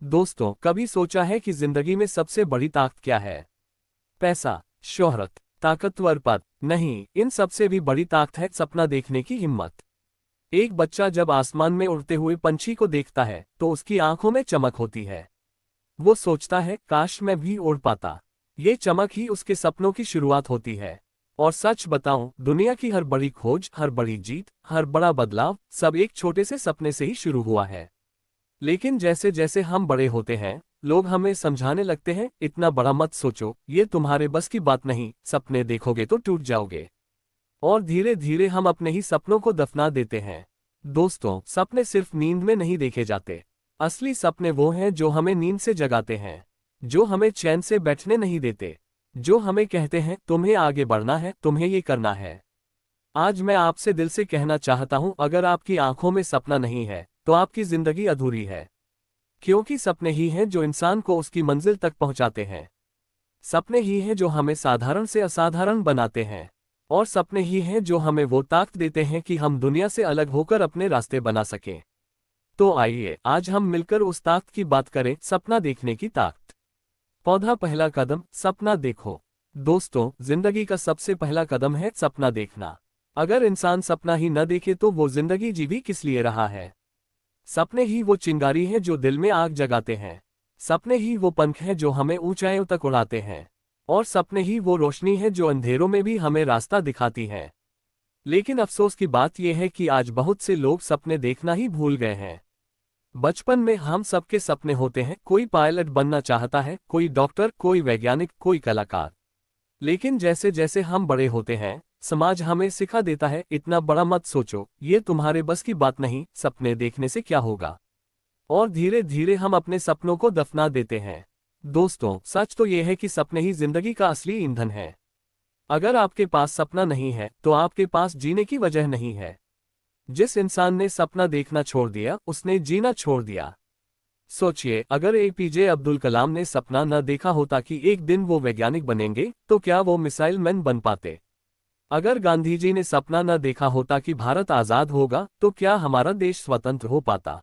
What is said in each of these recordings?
दोस्तों, कभी सोचा है कि जिंदगी में सबसे बड़ी ताकत क्या है? पैसा, शोहरत, ताकतवर पद? नहीं, इन सबसे भी बड़ी ताकत है सपना देखने की हिम्मत। एक बच्चा जब आसमान में उड़ते हुए पंछी को देखता है तो उसकी आंखों में चमक होती है। वो सोचता है, काश मैं भी उड़ पाता। ये चमक ही उसके सपनों की शुरुआत होती है। और सच बताऊं, दुनिया की हर बड़ी खोज, हर बड़ी जीत, हर बड़ा बदलाव, सब एक छोटे से सपने से ही शुरू हुआ है। लेकिन जैसे जैसे हम बड़े होते हैं, लोग हमें समझाने लगते हैं, इतना बड़ा मत सोचो, ये तुम्हारे बस की बात नहीं, सपने देखोगे तो टूट जाओगे। और धीरे धीरे हम अपने ही सपनों को दफना देते हैं। दोस्तों, सपने सिर्फ नींद में नहीं देखे जाते। असली सपने वो हैं जो हमें नींद से जगाते हैं, जो हमें चैन से बैठने नहीं देते, जो हमें कहते हैं तुम्हें आगे बढ़ना है, तुम्हें ये करना है। आज मैं आपसे दिल से कहना चाहता हूं, अगर आपकी आंखों में सपना नहीं है तो आपकी जिंदगी अधूरी है। क्योंकि सपने ही हैं जो इंसान को उसकी मंजिल तक पहुंचाते हैं। सपने ही हैं जो हमें साधारण से असाधारण बनाते हैं। और सपने ही हैं जो हमें वो ताकत देते हैं कि हम दुनिया से अलग होकर अपने रास्ते बना सकें। तो आइए आज हम मिलकर उस ताकत की बात करें, सपना देखने की ताकत। पौधा पहला कदम, सपना देखो। दोस्तों, जिंदगी का सबसे पहला कदम है सपना देखना। अगर इंसान सपना ही न देखे तो वो जिंदगी जी भी किस लिए रहा है? सपने ही वो चिंगारी हैं जो दिल में आग जगाते हैं। सपने ही वो पंख हैं जो हमें ऊंचाइयों तक उड़ाते हैं। और सपने ही वो रोशनी है जो अंधेरों में भी हमें रास्ता दिखाती है। लेकिन अफसोस की बात यह है कि आज बहुत से लोग सपने देखना ही भूल गए हैं। बचपन में हम सबके सपने होते हैं, कोई पायलट बनना चाहता है, कोई डॉक्टर, कोई वैज्ञानिक, कोई कलाकार। लेकिन जैसे जैसे हम बड़े होते हैं, समाज हमें सिखा देता है, इतना बड़ा मत सोचो, ये तुम्हारे बस की बात नहीं, सपने देखने से क्या होगा। और धीरे धीरे हम अपने सपनों को दफना देते हैं। दोस्तों, सच तो यह है कि सपने ही जिंदगी का असली ईंधन है। अगर आपके पास सपना नहीं है तो आपके पास जीने की वजह नहीं है। जिस इंसान ने सपना देखना छोड़ दिया, उसने जीना छोड़ दिया। सोचिए, अगर एपीजे अब्दुल कलाम ने सपना न देखा होता कि एक दिन वो वैज्ञानिक बनेंगे, तो क्या वो मिसाइल मैन बन पाते? अगर गांधी जी ने सपना न देखा होता कि भारत आजाद होगा, तो क्या हमारा देश स्वतंत्र हो पाता?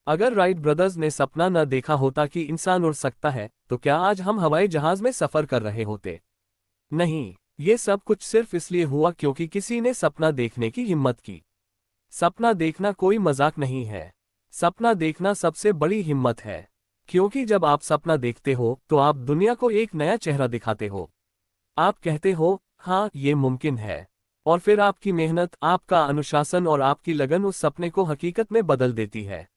अगर राइट ब्रदर्स ने सपना न देखा होता कि इंसान उड़ सकता है, तो क्या आज हम हवाई जहाज में सफर कर रहे होते? नहीं, ये सब कुछ सिर्फ इसलिए हुआ क्योंकि किसी ने सपना देखने की हिम्मत की। सपना देखना कोई मजाक नहीं है। सपना देखना सबसे बड़ी हिम्मत है। क्योंकि जब आप सपना देखते हो तो आप दुनिया को एक नया चेहरा दिखाते हो। आप कहते हो, हाँ ये मुमकिन है। और फिर आपकी मेहनत, आपका अनुशासन और आपकी लगन उस सपने को हकीकत में बदल देती है।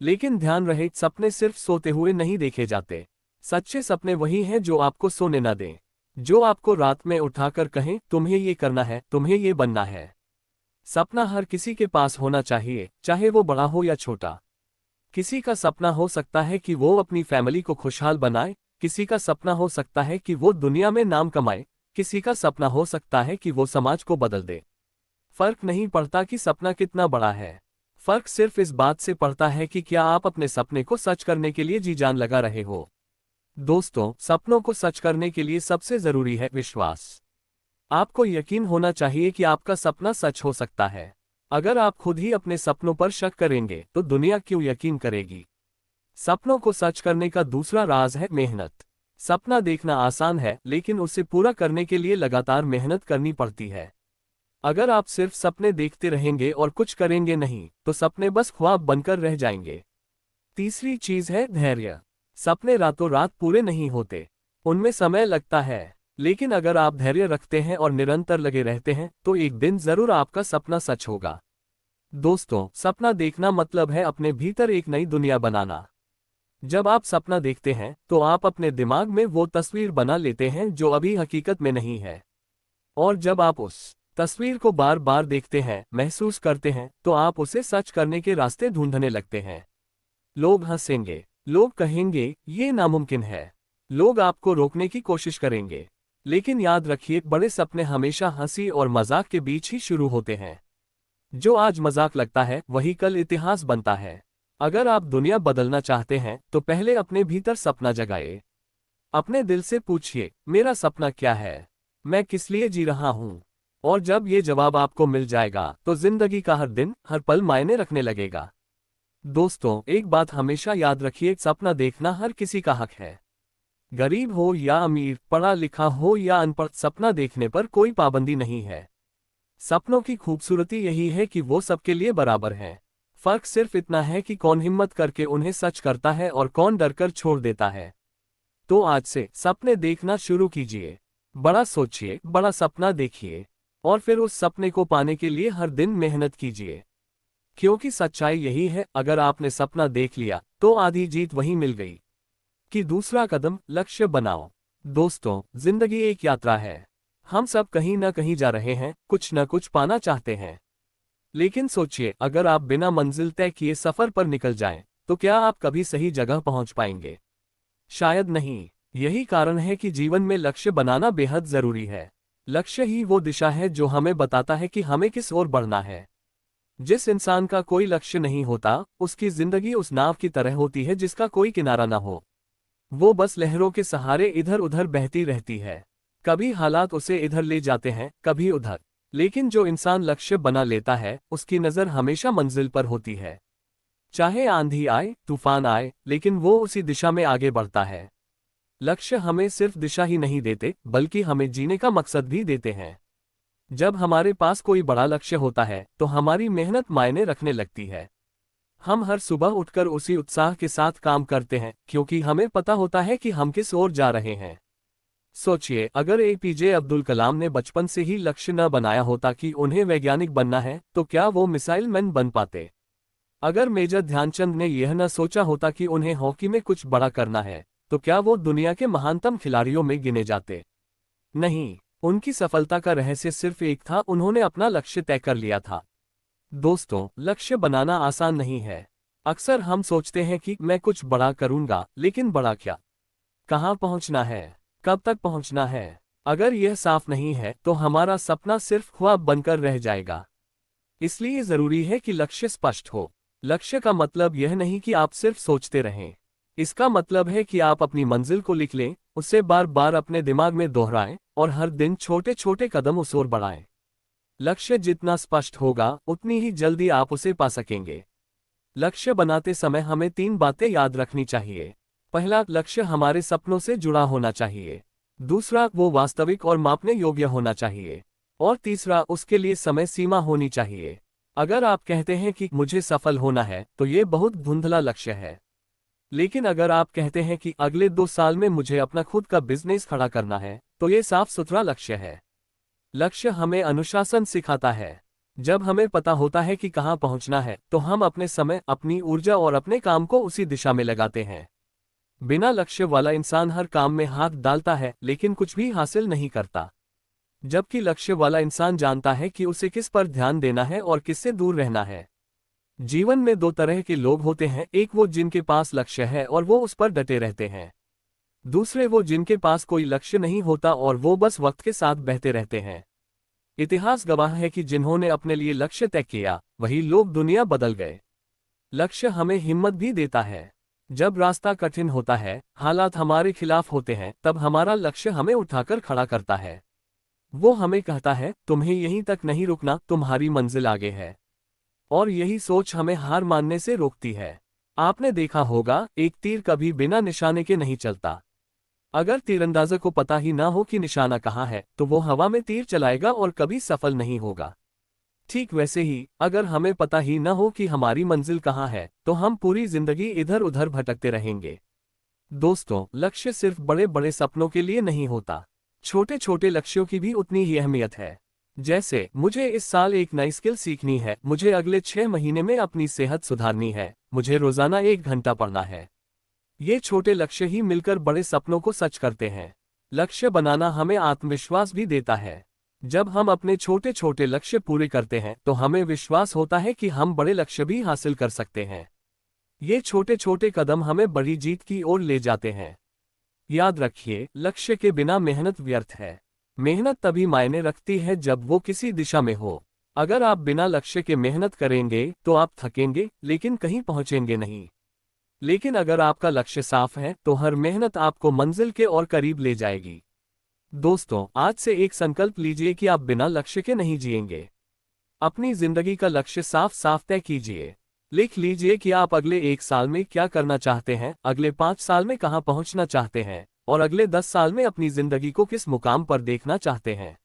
लेकिन ध्यान रहे, सपने सिर्फ सोते हुए नहीं देखे जाते। सच्चे सपने वही हैं जो आपको सोने न दें, जो आपको रात में उठाकर कहें, तुम्हें ये करना है, तुम्हें ये बनना है। सपना हर किसी के पास होना चाहिए, चाहे वो बड़ा हो या छोटा। किसी का सपना हो सकता है कि वो अपनी फैमिली को खुशहाल बनाए, किसी का सपना हो सकता है कि वो दुनिया में नाम कमाए, किसी का सपना हो सकता है कि वो समाज को बदल दे। फर्क नहीं पड़ता कि सपना कितना बड़ा है। फर्क सिर्फ इस बात से पड़ता है कि क्या आप अपने सपने को सच करने के लिए जी जान लगा रहे हो। दोस्तों, सपनों को सच करने के लिए सबसे जरूरी है विश्वास। आपको यकीन होना चाहिए कि आपका सपना सच हो सकता है। अगर आप खुद ही अपने सपनों पर शक करेंगे तो दुनिया क्यों यकीन करेगी? सपनों को सच करने का दूसरा राज है मेहनत। सपना देखना आसान है, लेकिन उसे पूरा करने के लिए लगातार मेहनत करनी पड़ती है। अगर आप सिर्फ सपने देखते रहेंगे और कुछ करेंगे नहीं, तो सपने बस ख्वाब बनकर रह जाएंगे। तीसरी चीज है धैर्य। सपने रातों रात पूरे नहीं होते, उनमें समय लगता है। लेकिन अगर आप धैर्य रखते हैं और निरंतर लगे रहते हैं, तो एक दिन जरूर आपका सपना सच होगा। दोस्तों, सपना देखना मतलब है अपने भीतर एक नई दुनिया बनाना। जब आप सपना देखते हैं तो आप अपने दिमाग में वो तस्वीर बना लेते हैं जो अभी हकीकत में नहीं है। और जब आप उस तस्वीर को बार बार देखते हैं, महसूस करते हैं, तो आप उसे सच करने के रास्ते ढूंढने लगते हैं। लोग हंसेंगे, लोग कहेंगे ये नामुमकिन है, लोग आपको रोकने की कोशिश करेंगे। लेकिन याद रखिए, बड़े सपने हमेशा हंसी और मजाक के बीच ही शुरू होते हैं। जो आज मजाक लगता है वही कल इतिहास बनता है। अगर आप दुनिया बदलना चाहते हैं तो पहले अपने भीतर सपना जगाए। अपने दिल से पूछिए, मेरा सपना क्या है, मैं किस लिए जी रहा हूं? और जब ये जवाब आपको मिल जाएगा तो जिंदगी का हर दिन, हर पल मायने रखने लगेगा। दोस्तों, एक बात हमेशा याद रखिए, सपना देखना हर किसी का हक है। गरीब हो या अमीर, पढ़ा लिखा हो या अनपढ़, सपना देखने पर कोई पाबंदी नहीं है। सपनों की खूबसूरती यही है कि वो सबके लिए बराबर हैं। फर्क सिर्फ इतना है कि कौन हिम्मत करके उन्हें सच करता है और कौन डरकर छोड़ देता है। तो आज से सपने देखना शुरू कीजिए। बड़ा सोचिए, बड़ा सपना देखिए और फिर उस सपने को पाने के लिए हर दिन मेहनत कीजिए। क्योंकि सच्चाई यही है, अगर आपने सपना देख लिया तो आधी जीत वहीं मिल गई। कि दूसरा कदम लक्ष्य बनाओ। दोस्तों, जिंदगी एक यात्रा है। हम सब कहीं ना कहीं जा रहे हैं, कुछ न कुछ पाना चाहते हैं। लेकिन सोचिए, अगर आप बिना मंजिल तय किए सफर पर निकल जाएं, तो क्या आप कभी सही जगह पहुंच पाएंगे? शायद नहीं। यही कारण है कि जीवन में लक्ष्य बनाना बेहद जरूरी है। लक्ष्य ही वो दिशा है जो हमें बताता है कि हमें किस ओर बढ़ना है। जिस इंसान का कोई लक्ष्य नहीं होता, उसकी जिंदगी उस नाव की तरह होती है जिसका कोई किनारा ना हो। वो बस लहरों के सहारे इधर उधर बहती रहती है। कभी हालात उसे इधर ले जाते हैं, कभी उधर। लेकिन जो इंसान लक्ष्य बना लेता है, उसकी नजर हमेशा मंजिल पर होती है। चाहे आंधी आए, तूफान आए, लेकिन वो उसी दिशा में आगे बढ़ता है। लक्ष्य हमें सिर्फ दिशा ही नहीं देते, बल्कि हमें जीने का मकसद भी देते हैं। जब हमारे पास कोई बड़ा लक्ष्य होता है, तो हमारी मेहनत मायने रखने लगती है। हम हर सुबह उठकर उसी उत्साह के साथ काम करते हैं, क्योंकि हमें पता होता है कि हम किस ओर जा रहे हैं। सोचिए, अगर एपीजे अब्दुल कलाम ने बचपन से ही लक्ष्य न बनाया होता कि उन्हें वैज्ञानिक बनना है, तो क्या वो मिसाइल मैन बन पाते? अगर मेजर ध्यानचंद ने यह न सोचा होता कि उन्हें हॉकी में कुछ बड़ा करना है, तो क्या वो दुनिया के महानतम खिलाड़ियों में गिने जाते? नहीं। उनकी सफलता का रहस्य सिर्फ एक था, उन्होंने अपना लक्ष्य तय कर लिया था। दोस्तों, लक्ष्य बनाना आसान नहीं है। अक्सर हम सोचते हैं कि मैं कुछ बड़ा करूंगा, लेकिन बड़ा क्या? कहाँ पहुंचना है? कब तक पहुंचना है? अगर यह साफ नहीं है, तो हमारा सपना सिर्फ ख्वाब बनकर रह जाएगा। इसलिए जरूरी है कि लक्ष्य स्पष्ट हो। लक्ष्य का मतलब यह नहीं कि आप सिर्फ सोचते रहें। इसका मतलब है कि आप अपनी मंजिल को लिख लें, उसे बार बार अपने दिमाग में दोहराएं और हर दिन छोटे छोटे कदम उस ओर बढ़ाएं। लक्ष्य जितना स्पष्ट होगा, उतनी ही जल्दी आप उसे पा सकेंगे। लक्ष्य बनाते समय हमें 3 बातें याद रखनी चाहिए। पहला, लक्ष्य हमारे सपनों से जुड़ा होना चाहिए। दूसरा, वो वास्तविक और मापने योग्य होना चाहिए। और तीसरा, उसके लिए समय सीमा होनी चाहिए। अगर आप कहते हैं कि मुझे सफल होना है, तो ये बहुत धुंधला लक्ष्य है। लेकिन अगर आप कहते हैं कि अगले 2 साल में मुझे अपना खुद का बिजनेस खड़ा करना है, तो ये साफ सुथरा लक्ष्य है। लक्ष्य हमें अनुशासन सिखाता है। जब हमें पता होता है कि कहाँ पहुंचना है, तो हम अपने समय, अपनी ऊर्जा और अपने काम को उसी दिशा में लगाते हैं। बिना लक्ष्य वाला इंसान हर काम में हाथ डालता है, लेकिन कुछ भी हासिल नहीं करता। जबकि लक्ष्य वाला इंसान जानता है कि उसे किस पर ध्यान देना है और किससे दूर रहना है। जीवन में 2 तरह के लोग होते हैं, एक वो जिनके पास लक्ष्य है और वो उस पर डटे रहते हैं। दूसरे वो जिनके पास कोई लक्ष्य नहीं होता और वो बस वक्त के साथ बहते रहते हैं। इतिहास गवाह है कि जिन्होंने अपने लिए लक्ष्य तय किया, वही लोग दुनिया बदल गए। लक्ष्य हमें हिम्मत भी देता है। जब रास्ता कठिन होता है, हालात हमारे खिलाफ होते हैं, तब हमारा लक्ष्य हमें उठाकर खड़ा करता है। वो हमें कहता है, तुम्हें यहीं तक नहीं रुकना, तुम्हारी मंजिल आगे है। और यही सोच हमें हार मानने से रोकती है। आपने देखा होगा, एक तीर कभी बिना निशाने के नहीं चलता। अगर तीरंदाज़ को पता ही ना हो कि निशाना कहाँ है, तो वो हवा में तीर चलाएगा और कभी सफल नहीं होगा। ठीक वैसे ही, अगर हमें पता ही न हो कि हमारी मंजिल कहाँ है, तो हम पूरी जिंदगी इधर उधर भटकते रहेंगे। दोस्तों, लक्ष्य सिर्फ बड़े बड़े सपनों के लिए नहीं होता। छोटे छोटे लक्ष्यों की भी उतनी ही अहमियत है। जैसे, मुझे इस साल एक नई स्किल सीखनी है, मुझे अगले 6 महीने में अपनी सेहत सुधारनी है, मुझे रोजाना 1 घंटा पढ़ना है। ये छोटे लक्ष्य ही मिलकर बड़े सपनों को सच करते हैं। लक्ष्य बनाना हमें आत्मविश्वास भी देता है। जब हम अपने छोटे छोटे लक्ष्य पूरे करते हैं, तो हमें विश्वास होता है कि हम बड़े लक्ष्य भी हासिल कर सकते हैं। ये छोटे छोटे कदम हमें बड़ी जीत की ओर ले जाते हैं। याद रखिए, लक्ष्य के बिना मेहनत व्यर्थ है। मेहनत तभी मायने रखती है जब वो किसी दिशा में हो। अगर आप बिना लक्ष्य के मेहनत करेंगे, तो आप थकेंगे, लेकिन कहीं पहुंचेंगे नहीं। लेकिन अगर आपका लक्ष्य साफ है, तो हर मेहनत आपको मंजिल के और करीब ले जाएगी। दोस्तों, आज से एक संकल्प लीजिए कि आप बिना लक्ष्य के नहीं जिएंगे। अपनी जिंदगी का लक्ष्य साफ साफ तय कीजिए। लिख लीजिए कि आप अगले 1 साल में क्या करना चाहते हैं, अगले 5 साल में कहां पहुंचना चाहते हैं और अगले 10 साल में अपनी जिंदगी को किस मुकाम पर देखना चाहते हैं।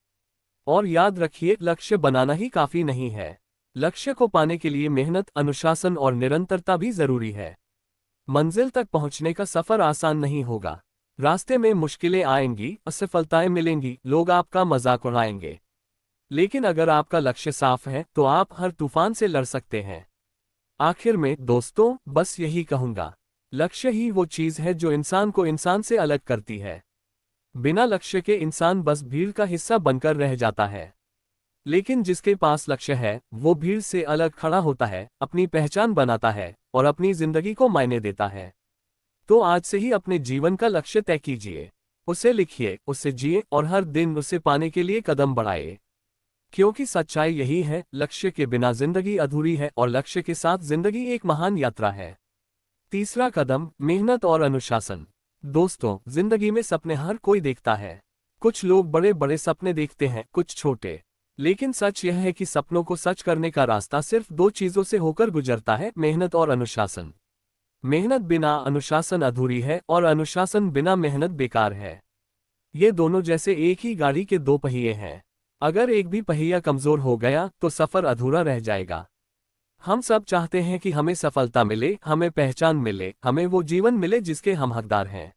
और याद रखिए, लक्ष्य बनाना ही काफी नहीं है। लक्ष्य को पाने के लिए मेहनत, अनुशासन और निरंतरता भी जरूरी है। मंजिल तक पहुंचने का सफर आसान नहीं होगा। रास्ते में मुश्किलें आएंगी, असफलताएं मिलेंगी, लोग आपका मजाक उड़ाएंगे। लेकिन अगर आपका लक्ष्य साफ है तो आप हर तूफान से लड़ सकते हैं। आखिर में दोस्तों, बस यही कहूंगा, लक्ष्य ही वो चीज है जो इंसान को इंसान से अलग करती है। बिना लक्ष्य के इंसान बस भीड़ का हिस्सा बनकर रह जाता है। लेकिन जिसके पास लक्ष्य है वो भीड़ से अलग खड़ा होता है, अपनी पहचान बनाता है और अपनी जिंदगी को मायने देता है। तो आज से ही अपने जीवन का लक्ष्य तय कीजिए, उसे लिखिए, उसे जिए और हर दिन उसे पाने के लिए कदम बढ़ाइए। क्योंकि सच्चाई यही है, लक्ष्य के बिना जिंदगी अधूरी है और लक्ष्य के साथ जिंदगी एक महान यात्रा है। तीसरा कदम, मेहनत और अनुशासन। दोस्तों, जिंदगी में सपने हर कोई देखता है। कुछ लोग बड़े बड़े सपने देखते हैं, कुछ छोटे। लेकिन सच यह है कि सपनों को सच करने का रास्ता सिर्फ 2 चीजों से होकर गुजरता है, मेहनत और अनुशासन। मेहनत बिना अनुशासन अधूरी है और अनुशासन बिना मेहनत बेकार है। ये दोनों जैसे एक ही गाड़ी के 2 पहिए हैं। अगर एक भी पहिया कमजोर हो गया तो सफर अधूरा रह जाएगा। हम सब चाहते हैं कि हमें सफलता मिले, हमें पहचान मिले, हमें वो जीवन मिले जिसके हम हकदार हैं।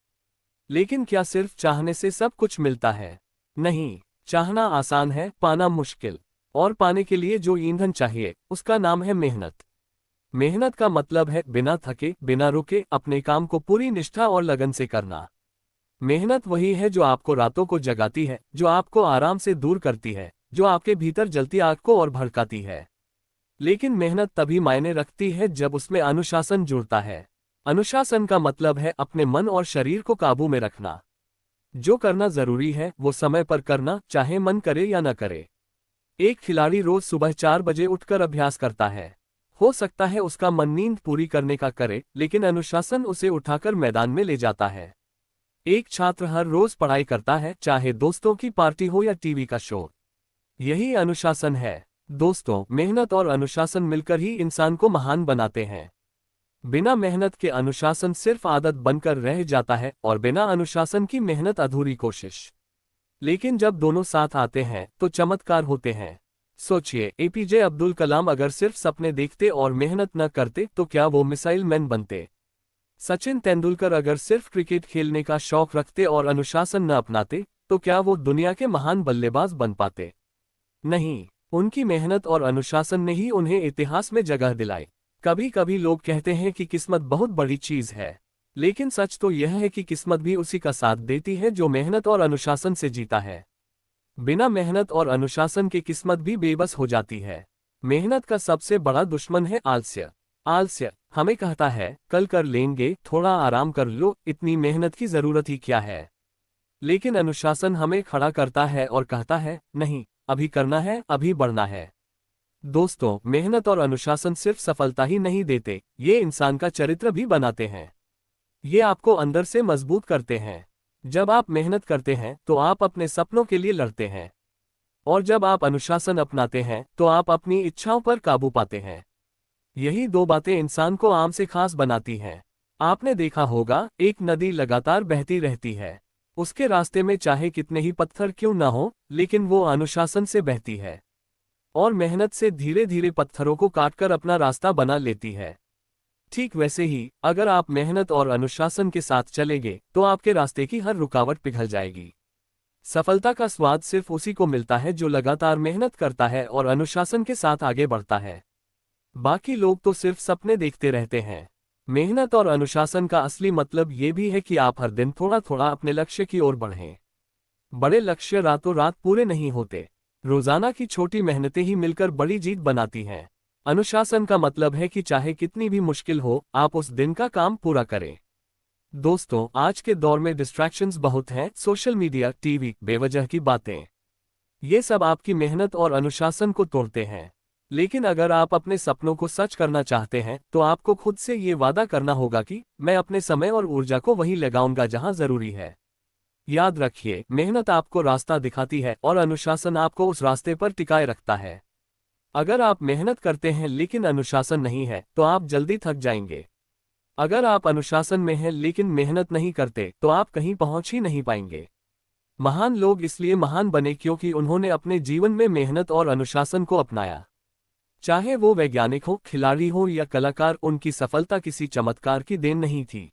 लेकिन क्या सिर्फ चाहने से सब कुछ मिलता है? नहीं। चाहना आसान है, पाना मुश्किल। और पाने के लिए जो ईंधन चाहिए उसका नाम है मेहनत। मेहनत का मतलब है बिना थके, बिना रुके अपने काम को पूरी निष्ठा और लगन से करना। मेहनत वही है जो आपको रातों को जगाती है, जो आपको आराम से दूर करती है, जो आपके भीतर जलती आग को और भड़काती है। लेकिन मेहनत तभी मायने रखती है जब उसमें अनुशासन जुड़ता है। अनुशासन का मतलब है अपने मन और शरीर को काबू में रखना। जो करना जरूरी है वो समय पर करना, चाहे मन करे या न करे। एक खिलाड़ी रोज सुबह 4 बजे उठकर अभ्यास करता है। हो सकता है उसका मन नींद पूरी करने का करे, लेकिन अनुशासन उसे उठाकर मैदान में ले जाता है। एक छात्र हर रोज पढ़ाई करता है, चाहे दोस्तों की पार्टी हो या टीवी का शो। यही अनुशासन है। दोस्तों, मेहनत और अनुशासन मिलकर ही इंसान को महान बनाते हैं। बिना मेहनत के अनुशासन सिर्फ आदत बनकर रह जाता है और बिना अनुशासन की मेहनत अधूरी कोशिश। लेकिन जब दोनों साथ आते हैं तो चमत्कार होते हैं। सोचिए, एपीजे अब्दुल कलाम अगर सिर्फ सपने देखते और मेहनत न करते तो क्या वो मिसाइल मैन बनते? सचिन तेंदुलकर अगर सिर्फ क्रिकेट खेलने का शौक रखते और अनुशासन न अपनाते तो क्या वो दुनिया के महान बल्लेबाज बन पाते? नहीं, उनकी मेहनत और अनुशासन ने ही उन्हें इतिहास में जगह दिलाई। कभी कभी लोग कहते हैं कि किस्मत बहुत बड़ी चीज है, लेकिन सच तो यह है कि किस्मत भी उसी का साथ देती है जो मेहनत और अनुशासन से जीता है। बिना मेहनत और अनुशासन के किस्मत भी बेबस हो जाती है। मेहनत का सबसे बड़ा दुश्मन है आलस्य। आलस्य हमें कहता है कल कर लेंगे, थोड़ा आराम कर लो, इतनी मेहनत की जरूरत ही क्या है। लेकिन अनुशासन हमें खड़ा करता है और कहता है नहीं, अभी करना है, अभी बढ़ना है। दोस्तों, मेहनत और अनुशासन सिर्फ सफलता ही नहीं देते, ये इंसान का चरित्र भी बनाते हैं। ये आपको अंदर से मजबूत करते हैं। जब आप मेहनत करते हैं तो आप अपने सपनों के लिए लड़ते हैं, और जब आप अनुशासन अपनाते हैं तो आप अपनी इच्छाओं पर काबू पाते हैं। यही 2 बातें इंसान को आम से खास बनाती हैं। आपने देखा होगा, एक नदी लगातार बहती रहती है। उसके रास्ते में चाहे कितने ही पत्थर क्यों ना हो, लेकिन वो अनुशासन से बहती है और मेहनत से धीरे धीरे पत्थरों को काटकर अपना रास्ता बना लेती है। ठीक वैसे ही, अगर आप मेहनत और अनुशासन के साथ चलेंगे तो आपके रास्ते की हर रुकावट पिघल जाएगी। सफलता का स्वाद सिर्फ उसी को मिलता है जो लगातार मेहनत करता है और अनुशासन के साथ आगे बढ़ता है। बाकी लोग तो सिर्फ सपने देखते रहते हैं। मेहनत और अनुशासन का असली मतलब ये भी है कि आप हर दिन थोड़ा थोड़ा अपने लक्ष्य की ओर बढ़ें। बड़े लक्ष्य रातों रात पूरे नहीं होते। रोजाना की छोटी मेहनतें ही मिलकर बड़ी जीत बनाती हैं। अनुशासन का मतलब है कि चाहे कितनी भी मुश्किल हो, आप उस दिन का काम पूरा करें। दोस्तों, आज के दौर में डिस्ट्रैक्शंस बहुत हैं, सोशल मीडिया, टीवी, बेवजह की बातें। ये सब आपकी मेहनत और अनुशासन को तोड़ते हैं। लेकिन अगर आप अपने सपनों को सच करना चाहते हैं तो आपको खुद से ये वादा करना होगा कि मैं अपने समय और ऊर्जा को वहीं लगाऊंगा जहां जरूरी है। याद रखिए, मेहनत आपको रास्ता दिखाती है और अनुशासन आपको उस रास्ते पर टिकाए रखता है। अगर आप मेहनत करते हैं लेकिन अनुशासन नहीं है तो आप जल्दी थक जाएंगे। अगर आप अनुशासन में हैं लेकिन मेहनत नहीं करते तो आप कहीं पहुंच ही नहीं पाएंगे। महान लोग इसलिए महान बने क्योंकि उन्होंने अपने जीवन में मेहनत और अनुशासन को अपनाया। चाहे वो वैज्ञानिक हो, खिलाड़ी हो या कलाकार, उनकी सफलता किसी चमत्कार की देन नहीं थी।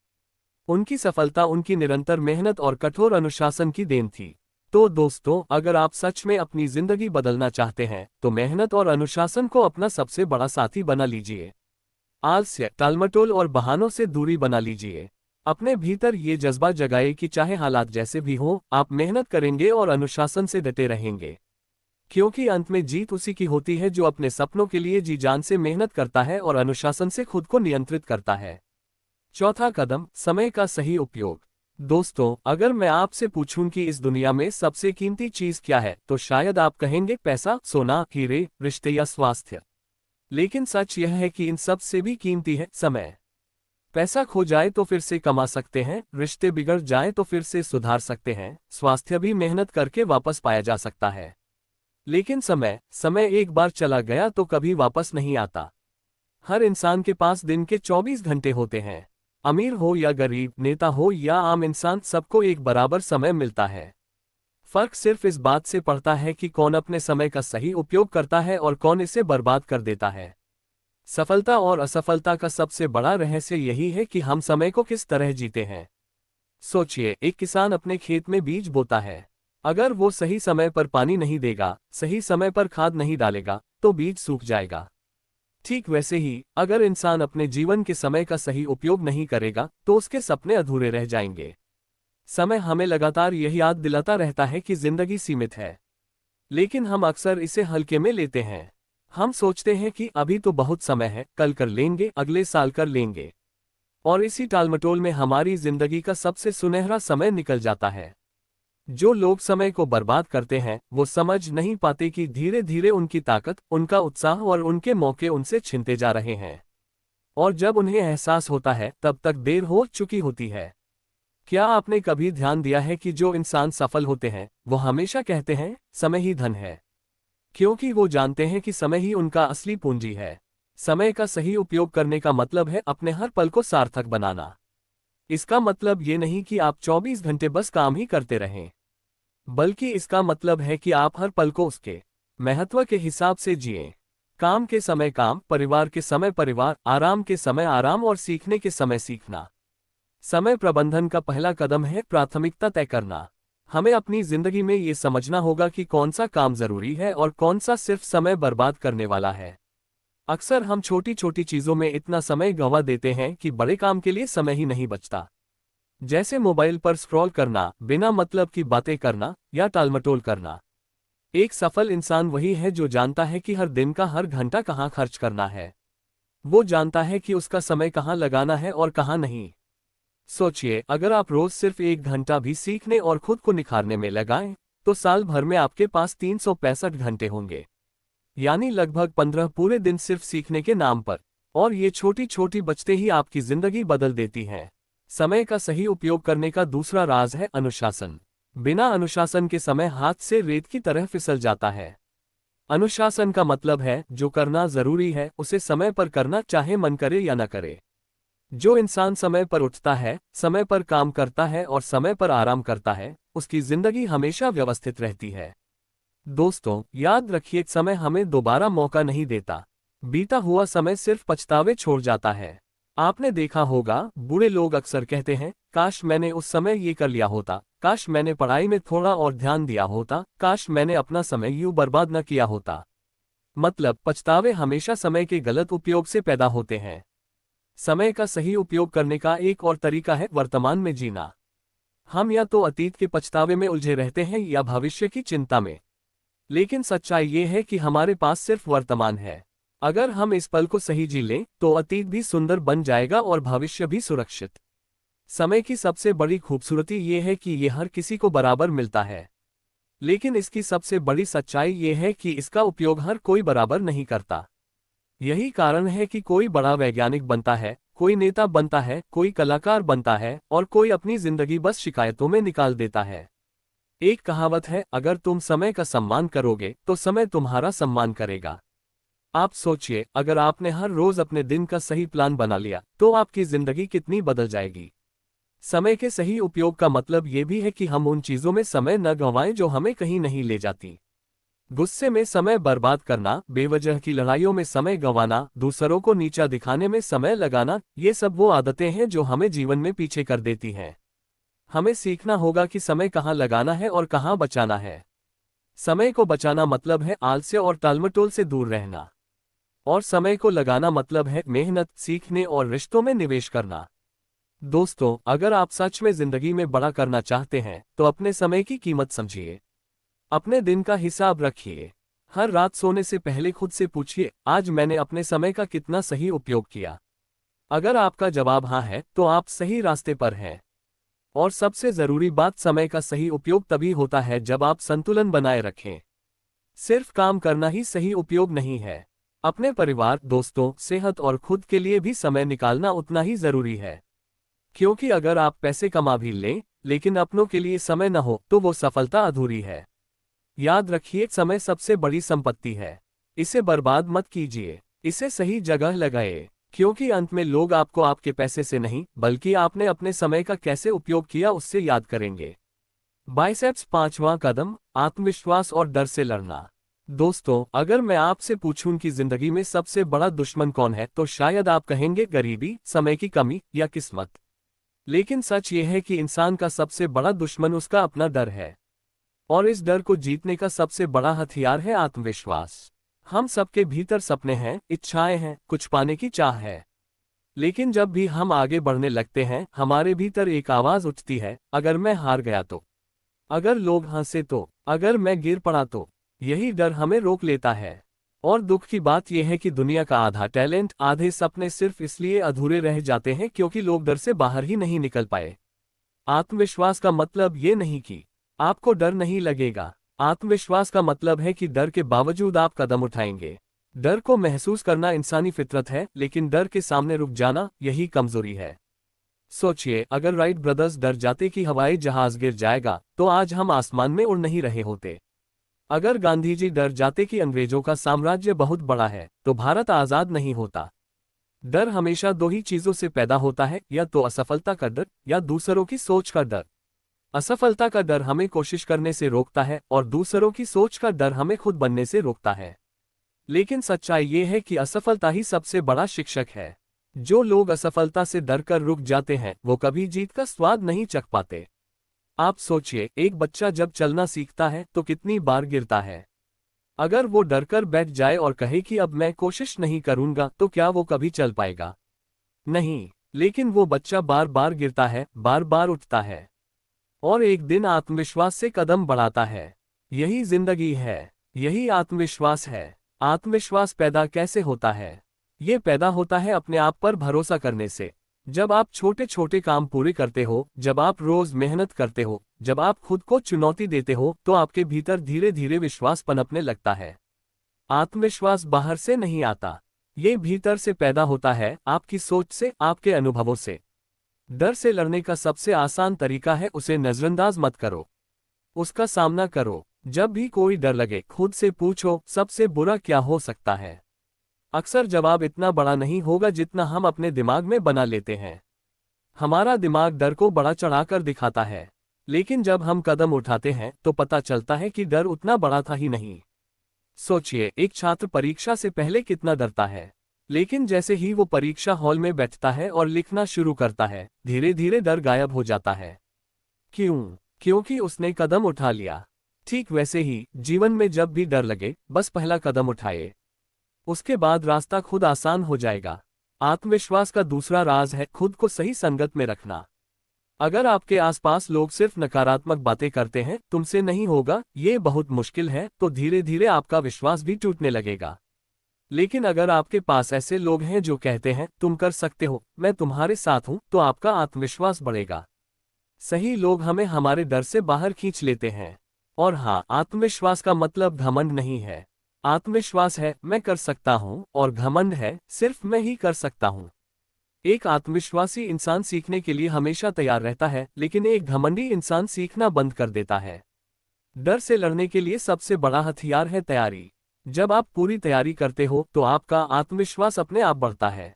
उनकी सफलता उनकी निरंतर मेहनत और कठोर अनुशासन की देन थी। तो दोस्तों, अगर आप सच में अपनी जिंदगी बदलना चाहते हैं तो मेहनत और अनुशासन को अपना सबसे बड़ा साथी बना लीजिए। आलस्य, टालमटोल और बहानों से दूरी बना लीजिए। अपने भीतर ये जज्बा जगाए कि चाहे हालात जैसे भी हों, आप मेहनत करेंगे और अनुशासन से डटे रहेंगे। क्योंकि अंत में जीत उसी की होती है जो अपने सपनों के लिए जी जान से मेहनत करता है और अनुशासन से खुद को नियंत्रित करता है। चौथा कदम, समय का सही उपयोग। दोस्तों, अगर मैं आपसे पूछूं कि इस दुनिया में सबसे कीमती चीज क्या है तो शायद आप कहेंगे पैसा, सोना, हीरे, रिश्ते या स्वास्थ्य। लेकिन सच यह है कि इन सब से भी कीमती है समय। पैसा खो जाए तो फिर से कमा सकते हैं, रिश्ते बिगड़ जाए तो फिर से सुधार सकते हैं, स्वास्थ्य भी मेहनत करके वापस पाया जा सकता है। लेकिन समय एक बार चला गया तो कभी वापस नहीं आता। हर इंसान के पास दिन के 24 घंटे होते हैं। अमीर हो या गरीब, नेता हो या आम इंसान, सबको एक बराबर समय मिलता है। फर्क सिर्फ इस बात से पड़ता है कि कौन अपने समय का सही उपयोग करता है और कौन इसे बर्बाद कर देता है। सफलता और असफलता का सबसे बड़ा रहस्य यही है कि हम समय को किस तरह जीते हैं। सोचिए, एक किसान अपने खेत में बीज बोता है। अगर वो सही समय पर पानी नहीं देगा, सही समय पर खाद नहीं डालेगा, तो बीज सूख जाएगा। ठीक वैसे ही, अगर इंसान अपने जीवन के समय का सही उपयोग नहीं करेगा तो उसके सपने अधूरे रह जाएंगे। समय हमें लगातार यही याद दिलाता रहता है कि जिंदगी सीमित है, लेकिन हम अक्सर इसे हल्के में लेते हैं। हम सोचते हैं कि अभी तो बहुत समय है, कल कर लेंगे, अगले साल कर लेंगे, और इसी टालमटोल में हमारी जिंदगी का सबसे सुनहरा समय निकल जाता है। जो लोग समय को बर्बाद करते हैं वो समझ नहीं पाते कि धीरे धीरे उनकी ताकत, उनका उत्साह और उनके मौके उनसे छिनते जा रहे हैं। और जब उन्हें एहसास होता है तब तक देर हो चुकी होती है। क्या आपने कभी ध्यान दिया है कि जो इंसान सफल होते हैं वो हमेशा कहते हैं समय ही धन है, क्योंकि वो जानते हैं कि समय ही उनका असली पूंजी है। समय का सही उपयोग करने का मतलब है अपने हर पल को सार्थक बनाना। इसका मतलब ये नहीं कि आप 24 घंटे बस काम ही करते रहें, बल्कि इसका मतलब है कि आप हर पल को उसके महत्व के हिसाब से जिएं। काम के समय काम, परिवार के समय परिवार, आराम के समय आराम और सीखने के समय सीखना। समय प्रबंधन का पहला कदम है प्राथमिकता तय करना। हमें अपनी जिंदगी में ये समझना होगा कि कौन सा काम जरूरी है और कौन सा सिर्फ समय बर्बाद करने वाला है। अक्सर हम छोटी छोटी चीजों में इतना समय गंवा देते हैं कि बड़े काम के लिए समय ही नहीं बचता। जैसे मोबाइल पर स्क्रॉल करना, बिना मतलब की बातें करना या टालमटोल करना। एक सफल इंसान वही है जो जानता है कि हर दिन का हर घंटा कहाँ खर्च करना है। वो जानता है कि उसका समय कहाँ लगाना है और कहाँ नहीं। सोचिए, अगर आप रोज सिर्फ 1 घंटा भी सीखने और खुद को निखारने में लगाएं, तो साल भर में आपके पास 365 घंटे होंगे, यानी लगभग 15 पूरे दिन सिर्फ सीखने के नाम पर। और ये छोटी छोटी बचतें ही आपकी जिंदगी बदल देती हैं। समय का सही उपयोग करने का दूसरा राज है अनुशासन। बिना अनुशासन के समय हाथ से रेत की तरह फिसल जाता है। अनुशासन का मतलब है जो करना जरूरी है उसे समय पर करना, चाहे मन करे या न करे। जो इंसान समय पर उठता है, समय पर काम करता है और समय पर आराम करता है, उसकी जिंदगी हमेशा व्यवस्थित रहती है। दोस्तों, याद रखिए, समय हमें दोबारा मौका नहीं देता। बीता हुआ समय सिर्फ पछतावे छोड़ जाता है। आपने देखा होगा, बूढ़े लोग अक्सर कहते हैं, काश मैंने उस समय ये कर लिया होता, काश मैंने पढ़ाई में थोड़ा और ध्यान दिया होता, काश मैंने अपना समय यूं बर्बाद न किया होता। मतलब, पछतावे हमेशा समय के गलत उपयोग से पैदा होते हैं। समय का सही उपयोग करने का एक और तरीका है वर्तमान में जीना। हम या तो अतीत के पछतावे में उलझे रहते हैं या भविष्य की चिंता में। लेकिन सच्चाई ये है कि हमारे पास सिर्फ वर्तमान है। अगर हम इस पल को सही जी लें तो अतीत भी सुंदर बन जाएगा और भविष्य भी सुरक्षित। समय की सबसे बड़ी खूबसूरती ये है कि ये हर किसी को बराबर मिलता है, लेकिन इसकी सबसे बड़ी सच्चाई ये है कि इसका उपयोग हर कोई बराबर नहीं करता। यही कारण है कि कोई बड़ा वैज्ञानिक बनता है, कोई नेता बनता है, कोई कलाकार बनता है और कोई अपनी जिंदगी बस शिकायतों में निकाल देता है। एक कहावत है, अगर तुम समय का सम्मान करोगे तो समय तुम्हारा सम्मान करेगा। आप सोचिए, अगर आपने हर रोज अपने दिन का सही प्लान बना लिया तो आपकी जिंदगी कितनी बदल जाएगी। समय के सही उपयोग का मतलब ये भी है कि हम उन चीजों में समय न गंवाएं जो हमें कहीं नहीं ले जाती। गुस्से में समय बर्बाद करना, बेवजह की लड़ाइयों में समय गंवाना, दूसरों को नीचा दिखाने में समय लगाना, ये सब वो आदतें हैं जो हमें जीवन में पीछे कर देती हैं। हमें सीखना होगा कि समय कहाँ लगाना है और कहाँ बचाना है। समय को बचाना मतलब है आलस्य और टालमटोल से दूर रहना, और समय को लगाना मतलब है मेहनत, सीखने और रिश्तों में निवेश करना। दोस्तों, अगर आप सच में जिंदगी में बड़ा करना चाहते हैं तो अपने समय की कीमत समझिए। अपने दिन का हिसाब रखिए। हर रात सोने से पहले खुद से पूछिए, आज मैंने अपने समय का कितना सही उपयोग किया। अगर आपका जवाब हाँ है तो आप सही रास्ते पर हैं। और सबसे जरूरी बात, समय का सही उपयोग तभी होता है जब आप संतुलन बनाए रखें। सिर्फ काम करना ही सही उपयोग नहीं है। अपने परिवार, दोस्तों, सेहत और खुद के लिए भी समय निकालना उतना ही जरूरी है। क्योंकि अगर आप पैसे कमा भी लें लेकिन अपनों के लिए समय न हो तो वो सफलता अधूरी है। याद रखिए, समय सबसे बड़ी संपत्ति है। इसे बर्बाद मत कीजिए, इसे सही जगह लगाए, क्योंकि अंत में लोग आपको आपके पैसे से नहीं बल्कि आपने अपने समय का कैसे उपयोग किया उससे याद करेंगे। बाइसेप्स, पांचवां कदम, आत्मविश्वास और डर से लड़ना। दोस्तों, अगर मैं आपसे पूछूं कि जिंदगी में सबसे बड़ा दुश्मन कौन है तो शायद आप कहेंगे गरीबी, समय की कमी या किस्मत। लेकिन सच ये है कि इंसान का सबसे बड़ा दुश्मन उसका अपना डर है। और इस डर को जीतने का सबसे बड़ा हथियार है आत्मविश्वास। हम सबके भीतर सपने हैं, इच्छाएं हैं, कुछ पाने की चाह है। लेकिन जब भी हम आगे बढ़ने लगते हैं हमारे भीतर एक आवाज उठती है, अगर मैं हार गया तो, अगर लोग हंसे तो, अगर मैं गिर पड़ा तो। यही डर हमें रोक लेता है। और दुख की बात यह है कि दुनिया का आधा टैलेंट, आधे सपने सिर्फ इसलिए अधूरे रह जाते हैं क्योंकि लोग डर से बाहर ही नहीं निकल पाए। आत्मविश्वास का मतलब ये नहीं कि आपको डर नहीं लगेगा। आत्मविश्वास का मतलब है कि डर के बावजूद आप कदम उठाएंगे। डर को महसूस करना इंसानी फितरत है, लेकिन डर के सामने रुक जाना यही कमजोरी है। सोचिए, अगर राइट ब्रदर्स डर जाते कि हवाई जहाज गिर जाएगा तो आज हम आसमान में उड़ नहीं रहे होते। अगर गांधी जी डर जाते कि अंग्रेजों का साम्राज्य बहुत बड़ा है तो भारत आजाद नहीं होता। डर हमेशा दो ही चीजों से पैदा होता है, या तो असफलता का डर या दूसरों की सोच का डर। असफलता का डर हमें कोशिश करने से रोकता है और दूसरों की सोच का डर हमें खुद बनने से रोकता है। लेकिन सच्चाई ये है कि असफलता ही सबसे बड़ा शिक्षक है। जो लोग असफलता से डरकर रुक जाते हैं वो कभी जीत का स्वाद नहीं चख पाते। आप सोचिए, एक बच्चा जब चलना सीखता है तो कितनी बार गिरता है। अगर वो डरकर बैठ जाए और कहे कि अब मैं कोशिश नहीं करूंगा तो क्या वो कभी चल पाएगा? नहीं। लेकिन वो बच्चा बार बार गिरता है, बार बार उठता है और एक दिन आत्मविश्वास से कदम बढ़ाता है। यही जिंदगी है, यही आत्मविश्वास है। आत्मविश्वास पैदा कैसे होता है? ये पैदा होता है अपने आप पर भरोसा करने से। जब आप छोटे छोटे काम पूरे करते हो, जब आप रोज मेहनत करते हो, जब आप खुद को चुनौती देते हो तो आपके भीतर धीरे धीरे विश्वास पनपने लगता है। आत्मविश्वास बाहर से नहीं आता, ये भीतर से पैदा होता है, आपकी सोच से, आपके अनुभवों से। डर से लड़ने का सबसे आसान तरीका है उसे नजरअंदाज मत करो, उसका सामना करो। जब भी कोई डर लगे खुद से पूछो, सबसे बुरा क्या हो सकता है? अक्सर जवाब इतना बड़ा नहीं होगा जितना हम अपने दिमाग में बना लेते हैं। हमारा दिमाग डर को बड़ा चढ़ाकर दिखाता है, लेकिन जब हम कदम उठाते हैं तो पता चलता है कि डर उतना बड़ा था ही नहीं। सोचिए, एक छात्र परीक्षा से पहले कितना डरता है, लेकिन जैसे ही वो परीक्षा हॉल में बैठता है और लिखना शुरू करता है, धीरे धीरे डर गायब हो जाता है। क्यों? क्योंकि उसने कदम उठा लिया। ठीक वैसे ही जीवन में जब भी डर लगे, बस पहला कदम उठाए, उसके बाद रास्ता खुद आसान हो जाएगा। आत्मविश्वास का दूसरा राज है खुद को सही संगत में रखना। अगर आपके आसपास लोग सिर्फ नकारात्मक बातें करते हैं, तुमसे नहीं होगा, ये बहुत मुश्किल है, तो धीरे धीरे आपका विश्वास भी टूटने लगेगा। लेकिन अगर आपके पास ऐसे लोग हैं जो कहते हैं तुम कर सकते हो, मैं तुम्हारे साथ हूं, तो आपका आत्मविश्वास बढ़ेगा। सही लोग हमें हमारे डर से बाहर खींच लेते हैं। और हाँ, आत्मविश्वास का मतलब घमंड नहीं है। आत्मविश्वास है मैं कर सकता हूं, और घमंड है सिर्फ मैं ही कर सकता हूं। एक आत्मविश्वासी इंसान सीखने के लिए हमेशा तैयार रहता है, लेकिन एक घमंडी इंसान सीखना बंद कर देता है। डर से लड़ने के लिए सबसे बड़ा हथियार है तैयारी। जब आप पूरी तैयारी करते हो तो आपका आत्मविश्वास अपने आप बढ़ता है।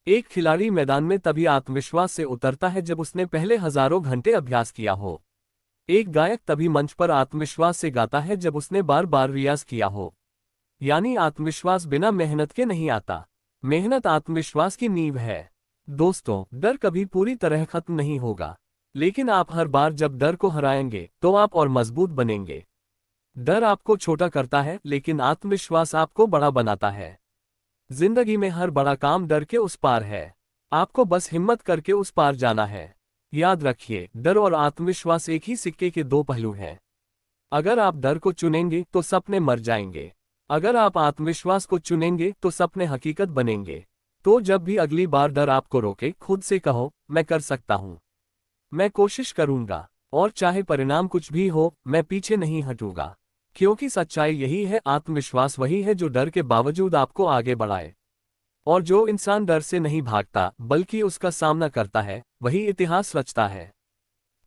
एक खिलाड़ी मैदान में तभी आत्मविश्वास से उतरता है जब उसने पहले हजारों घंटे अभ्यास किया हो। एक गायक तभी मंच पर आत्मविश्वास से गाता है जब उसने बार बार रियाज किया हो। यानी आत्मविश्वास बिना मेहनत के नहीं आता। मेहनत आत्मविश्वास की नींव है। दोस्तों, डर कभी पूरी तरह खत्म नहीं होगा, लेकिन आप हर बार जब डर को हराएंगे तो आप और मजबूत बनेंगे। डर आपको छोटा करता है, लेकिन आत्मविश्वास आपको बड़ा बनाता है। जिंदगी में हर बड़ा काम डर के उस पार है। आपको बस हिम्मत करके उस पार जाना है। याद रखिए, डर और आत्मविश्वास एक ही सिक्के के दो पहलू हैं। अगर आप डर को चुनेंगे तो सपने मर जाएंगे। अगर आप आत्मविश्वास को चुनेंगे तो सपने हकीकत बनेंगे। तो जब भी अगली बार डर आपको रोके, खुद से कहो, मैं कर सकता हूं, मैं कोशिश करूंगा, और चाहे परिणाम कुछ भी हो, मैं पीछे नहीं हटूंगा। क्योंकि सच्चाई यही है, आत्मविश्वास वही है जो डर के बावजूद आपको आगे बढ़ाए। और जो इंसान डर से नहीं भागता बल्कि उसका सामना करता है, वही इतिहास रचता है।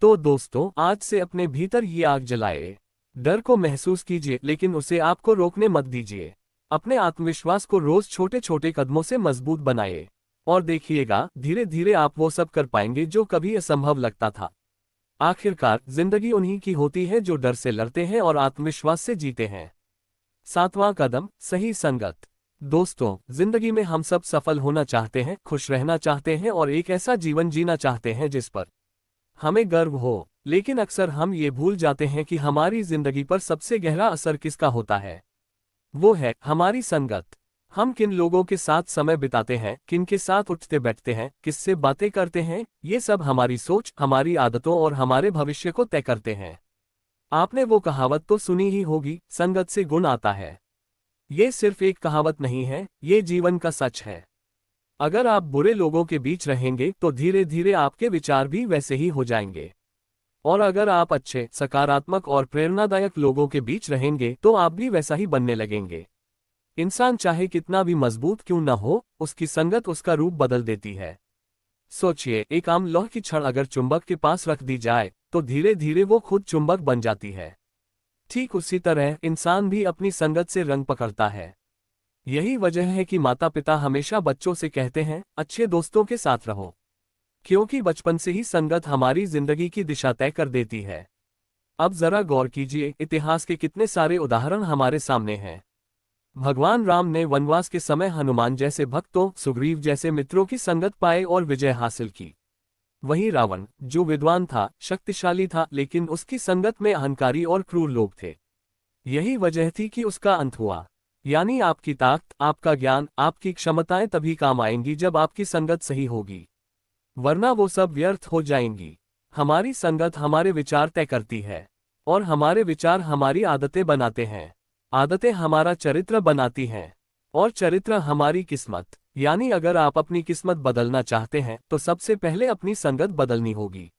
तो दोस्तों, आज से अपने भीतर ये आग जलाए। डर को महसूस कीजिए, लेकिन उसे आपको रोकने मत दीजिए। अपने आत्मविश्वास को रोज छोटे छोटे कदमों से मजबूत बनाइए, और देखिएगा, धीरे धीरे आप वो सब कर पाएंगे जो कभी असंभव लगता था। आखिरकार जिंदगी उन्हीं की होती है जो डर से लड़ते हैं और आत्मविश्वास से जीते हैं। 7वां कदम, सही संगत। दोस्तों, जिंदगी में हम सब सफल होना चाहते हैं, खुश रहना चाहते हैं और एक ऐसा जीवन जीना चाहते हैं जिस पर हमें गर्व हो। लेकिन अक्सर हम ये भूल जाते हैं कि हमारी जिंदगी पर सबसे गहरा असर किसका होता है। वो है हमारी संगत। हम किन लोगों के साथ समय बिताते हैं, किन के साथ उठते बैठते हैं, किससे बातें करते हैं, ये सब हमारी सोच, हमारी आदतों और हमारे भविष्य को तय करते हैं। आपने वो कहावत तो सुनी ही होगी, संगत से गुण आता है। ये सिर्फ एक कहावत नहीं है, ये जीवन का सच है। अगर आप बुरे लोगों के बीच रहेंगे तो धीरे धीरे आपके विचार भी वैसे ही हो जाएंगे। और अगर आप अच्छे, सकारात्मक और प्रेरणादायक लोगों के बीच रहेंगे तो आप भी वैसा ही बनने लगेंगे। इंसान चाहे कितना भी मजबूत क्यों न हो, उसकी संगत उसका रूप बदल देती है। सोचिए, एक आम लौह की छड़ अगर चुंबक के पास रख दी जाए तो धीरे धीरे वो खुद चुंबक बन जाती है। ठीक उसी तरह इंसान भी अपनी संगत से रंग पकड़ता है। यही वजह है कि माता पिता हमेशा बच्चों से कहते हैं, अच्छे दोस्तों के साथ रहो, क्योंकि बचपन से ही संगत हमारी जिंदगी की दिशा तय कर देती है। अब जरा गौर कीजिए, इतिहास के कितने सारे उदाहरण हमारे सामने हैं। भगवान राम ने वनवास के समय हनुमान जैसे भक्तों, सुग्रीव जैसे मित्रों की संगत पाए और विजय हासिल की। वहीं रावण, जो विद्वान था, शक्तिशाली था, लेकिन उसकी संगत में अहंकारी और क्रूर लोग थे। यही वजह थी कि उसका अंत हुआ। यानी आपकी ताकत, आपका ज्ञान, आपकी क्षमताएं तभी काम आएंगी जब आपकी संगत सही होगी, वरना वो सब व्यर्थ हो जाएंगी। हमारी संगत हमारे विचार तय करती है, और हमारे विचार हमारी आदतें बनाते हैं। आदतें हमारा चरित्र बनाती हैं, और चरित्र हमारी किस्मत। यानी अगर आप अपनी किस्मत बदलना चाहते हैं तो सबसे पहले अपनी संगत बदलनी होगी।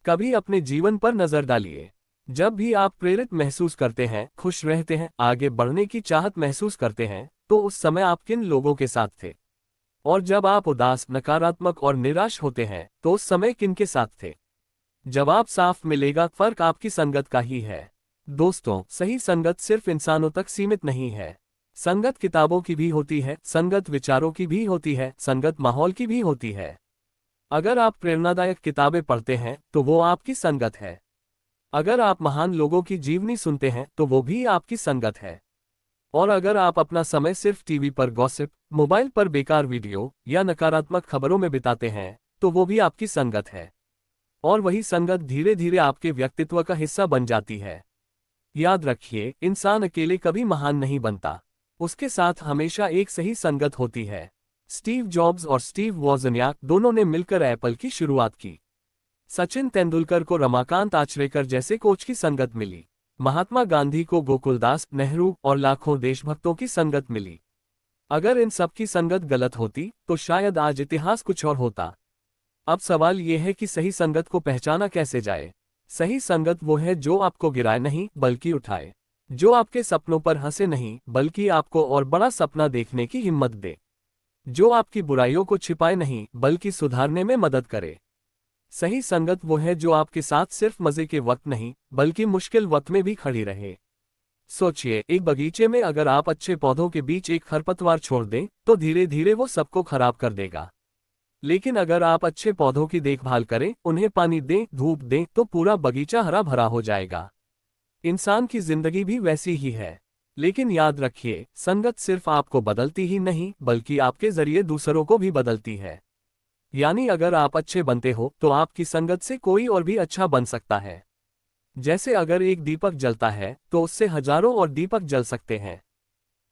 कभी अपने जीवन पर नजर डालिए। जब भी आप प्रेरित महसूस करते हैं, खुश रहते हैं, आगे बढ़ने की चाहत महसूस करते हैं, तो उस समय आप किन लोगों के साथ थे? और जब आप उदास, नकारात्मक और निराश होते हैं, तो उस समय किन के साथ थे? जवाब साफ मिलेगा, फर्क आपकी संगत का ही है। दोस्तों, सही संगत सिर्फ इंसानों तक सीमित नहीं है। संगत किताबों की भी होती है, संगत विचारों की भी होती है, संगत माहौल की भी होती है। अगर आप प्रेरणादायक किताबें पढ़ते हैं तो वो आपकी संगत है। अगर आप महान लोगों की जीवनी सुनते हैं तो वो भी आपकी संगत है। और अगर आप अपना समय सिर्फ टीवी पर गॉसिप, मोबाइल पर बेकार वीडियो या नकारात्मक खबरों में बिताते हैं तो वो भी आपकी संगत है। और वही संगत धीरे धीरे आपके व्यक्तित्व का हिस्सा बन जाती है। याद रखिए, इंसान अकेले कभी महान नहीं बनता, उसके साथ हमेशा एक सही संगत होती है। स्टीव जॉब्स और स्टीव वोज़नियाक दोनों ने मिलकर एप्पल की शुरुआत की। सचिन तेंदुलकर को रमाकांत आचरेकर जैसे कोच की संगत मिली। महात्मा गांधी को गोकुलदास, नेहरू और लाखों देशभक्तों की संगत मिली। अगर इन सब की संगत गलत होती तो शायद आज इतिहास कुछ और होता। अब सवाल यह है कि सही संगत को पहचाना कैसे जाए। सही संगत वो है जो आपको गिराए नहीं बल्कि उठाए, जो आपके सपनों पर हंसे नहीं बल्कि आपको और बड़ा सपना देखने की हिम्मत दे, जो आपकी बुराइयों को छिपाए नहीं बल्कि सुधारने में मदद करे। सही संगत वो है जो आपके साथ सिर्फ मजे के वक्त नहीं बल्कि मुश्किल वक्त में भी खड़ी रहे। सोचिए, एक बगीचे में अगर आप अच्छे पौधों के बीच एक खरपतवार छोड़ दें तो धीरे धीरे वो सबको खराब कर देगा। लेकिन अगर आप अच्छे पौधों की देखभाल करें, उन्हें पानी दें, धूप दें, तो पूरा बगीचा हरा भरा हो जाएगा। इंसान की जिंदगी भी वैसी ही है। लेकिन याद रखिए, संगत सिर्फ आपको बदलती ही नहीं बल्कि आपके जरिए दूसरों को भी बदलती है। यानी अगर आप अच्छे बनते हो तो आपकी संगत से कोई और भी अच्छा बन सकता है। जैसे अगर एक दीपक जलता है तो उससे हजारों और दीपक जल सकते हैं।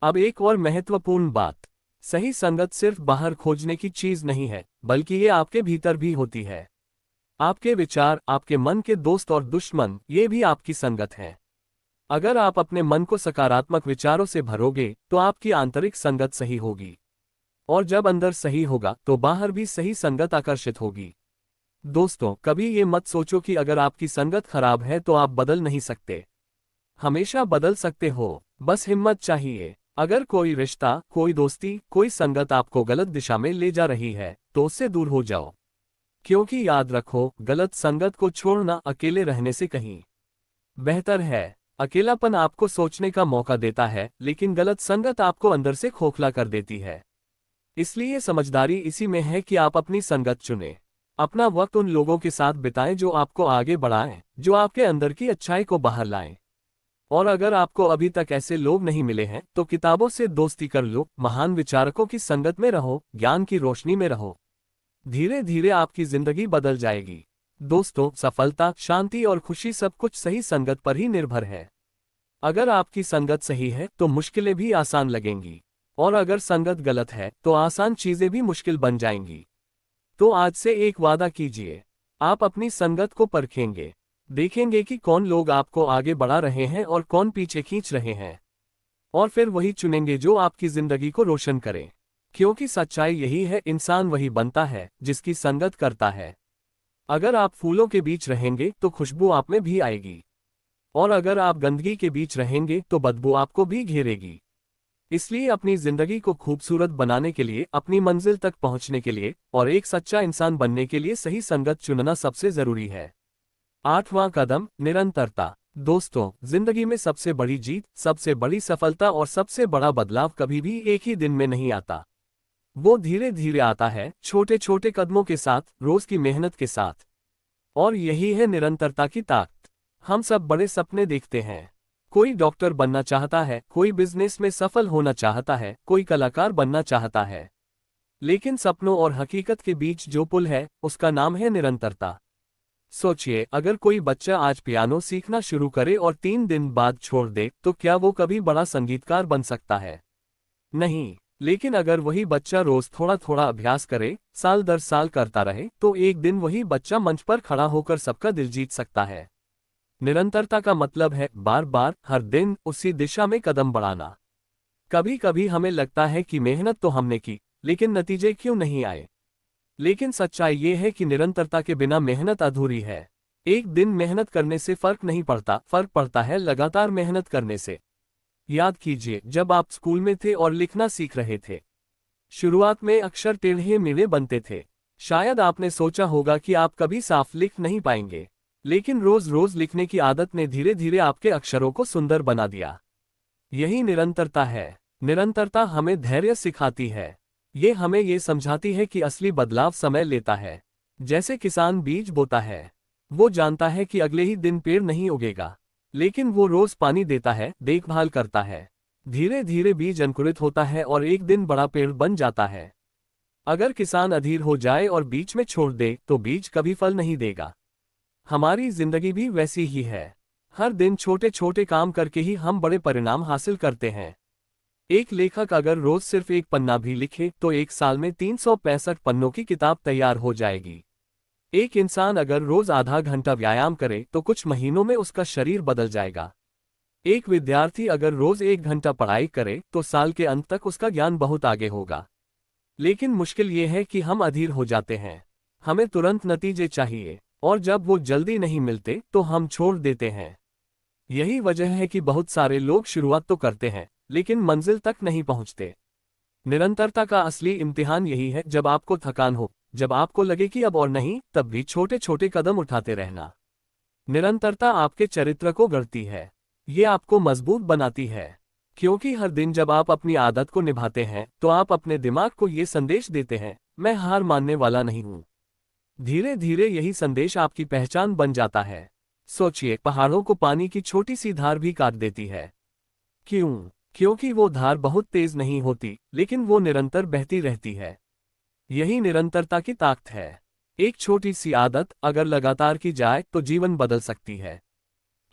अब एक और महत्वपूर्ण बात, सही संगत सिर्फ बाहर खोजने की चीज नहीं है, बल्कि ये आपके भीतर भी होती है। आपके विचार, आपके मन के दोस्त और दुश्मन, ये भी आपकी संगत है। अगर आप अपने मन को सकारात्मक विचारों से भरोगे तो आपकी आंतरिक संगत सही होगी। और जब अंदर सही होगा तो बाहर भी सही संगत आकर्षित होगी। दोस्तों, कभी ये मत सोचो कि अगर आपकी संगत खराब है तो आप बदल नहीं सकते। हमेशा बदल सकते हो, बस हिम्मत चाहिए। अगर कोई रिश्ता, कोई दोस्ती, कोई संगत आपको गलत दिशा में ले जा रही है तो उससे दूर हो जाओ। क्योंकि याद रखो, गलत संगत को छोड़ना अकेले रहने से कहीं बेहतर है। अकेलापन आपको सोचने का मौका देता है, लेकिन गलत संगत आपको अंदर से खोखला कर देती है। इसलिए समझदारी इसी में है कि आप अपनी संगत चुनें। अपना वक्त उन लोगों के साथ बिताएं जो आपको आगे बढ़ाएं, जो आपके अंदर की अच्छाई को बाहर लाएं। और अगर आपको अभी तक ऐसे लोग नहीं मिले हैं तो किताबों से दोस्ती कर लो, महान विचारकों की संगत में रहो, ज्ञान की रोशनी में रहो। धीरे धीरे आपकी जिंदगी बदल जाएगी। दोस्तों, सफलता, शांति और खुशी सब कुछ सही संगत पर ही निर्भर है। अगर आपकी संगत सही है तो मुश्किलें भी आसान लगेंगी, और अगर संगत गलत है तो आसान चीजें भी मुश्किल बन जाएंगी। तो आज से एक वादा कीजिए, आप अपनी संगत को परखेंगे, देखेंगे कि कौन लोग आपको आगे बढ़ा रहे हैं और कौन पीछे खींच रहे हैं, और फिर वही चुनेंगे जो आपकी जिंदगी को रोशन करे। क्योंकि सच्चाई यही है, इंसान वही बनता है जिसकी संगत करता है। अगर आप फूलों के बीच रहेंगे तो खुशबू आप में भी आएगी, और अगर आप गंदगी के बीच रहेंगे तो बदबू आपको भी घेरेगी। इसलिए अपनी जिंदगी को खूबसूरत बनाने के लिए, अपनी मंजिल तक पहुंचने के लिए और एक सच्चा इंसान बनने के लिए सही संगत चुनना सबसे जरूरी है। 8वां कदम, निरंतरता। दोस्तों, जिंदगी में सबसे बड़ी जीत, सबसे बड़ी सफलता और सबसे बड़ा बदलाव कभी भी एक ही दिन में नहीं आता। वो धीरे धीरे आता है, छोटे छोटे कदमों के साथ, रोज की मेहनत के साथ। और यही है निरंतरता की ताकत। हम सब बड़े सपने देखते हैं। कोई डॉक्टर बनना चाहता है, कोई बिजनेस में सफल होना चाहता है, कोई कलाकार बनना चाहता है। लेकिन सपनों और हकीकत के बीच जो पुल है, उसका नाम है निरंतरता। सोचिए, अगर कोई बच्चा आज पियानो सीखना शुरू करे और 3 दिन बाद छोड़ दे तो क्या वो कभी बड़ा संगीतकार बन सकता है? नहीं। लेकिन अगर वही बच्चा रोज थोड़ा थोड़ा अभ्यास करे, साल दर साल करता रहे, तो एक दिन वही बच्चा मंच पर खड़ा होकर सबका दिल जीत सकता है। निरंतरता का मतलब है बार बार, हर दिन उसी दिशा में कदम बढ़ाना। कभी कभी हमें लगता है कि मेहनत तो हमने की, लेकिन नतीजे क्यों नहीं आए? लेकिन सच्चाई ये है कि निरंतरता के बिना मेहनत अधूरी है। एक दिन मेहनत करने से फर्क नहीं पड़ता, फर्क पड़ता है लगातार मेहनत करने से। याद कीजिए, जब आप स्कूल में थे और लिखना सीख रहे थे, शुरुआत में अक्षर टेढ़े मेढ़े बनते थे। शायद आपने सोचा होगा कि आप कभी साफ लिख नहीं पाएंगे, लेकिन रोज रोज लिखने की आदत ने धीरे धीरे आपके अक्षरों को सुंदर बना दिया। यही निरंतरता है। निरंतरता हमें धैर्य सिखाती है। ये हमें ये समझाती है कि असली बदलाव समय लेता है। जैसे किसान बीज बोता है, वो जानता है कि अगले ही दिन पेड़ नहीं उगेगा, लेकिन वो रोज पानी देता है, देखभाल करता है। धीरे धीरे बीज अंकुरित होता है और एक दिन बड़ा पेड़ बन जाता है। अगर किसान अधीर हो जाए और बीच में छोड़ दे तो बीज कभी फल नहीं देगा। हमारी जिंदगी भी वैसी ही है। हर दिन छोटे छोटे काम करके ही हम बड़े परिणाम हासिल करते हैं। एक लेखक अगर रोज सिर्फ एक पन्ना भी लिखे तो एक साल में 365 पन्नों की किताब तैयार हो जाएगी। एक इंसान अगर रोज आधा घंटा व्यायाम करे तो कुछ महीनों में उसका शरीर बदल जाएगा। एक विद्यार्थी अगर रोज 1 घंटा पढ़ाई करे तो साल के अंत तक उसका ज्ञान बहुत आगे होगा। लेकिन मुश्किल ये है कि हम अधीर हो जाते हैं। हमें तुरंत नतीजे चाहिए, और जब वो जल्दी नहीं मिलते तो हम छोड़ देते हैं। यही वजह है कि बहुत सारे लोग शुरुआत तो करते हैं लेकिन मंजिल तक नहीं पहुंचते। निरंतरता का असली इम्तिहान यही है, जब आपको थकान हो, जब आपको लगे कि अब और नहीं, तब भी छोटे छोटे कदम उठाते रहना। निरंतरता आपके चरित्र को गढ़ती है। ये आपको मजबूत बनाती है, क्योंकि हर दिन जब आप अपनी आदत को निभाते हैं तो आप अपने दिमाग को ये संदेश देते हैं, मैं हार मानने वाला नहीं हूँ। धीरे धीरे यही संदेश आपकी पहचान बन जाता है। सोचिए, पहाड़ों को पानी की छोटी सी धार भी काट देती है। क्यों? क्योंकि वो धार बहुत तेज नहीं होती, लेकिन वो निरंतर बहती रहती है। यही निरंतरता की ताकत है। एक छोटी सी आदत अगर लगातार की जाए तो जीवन बदल सकती है।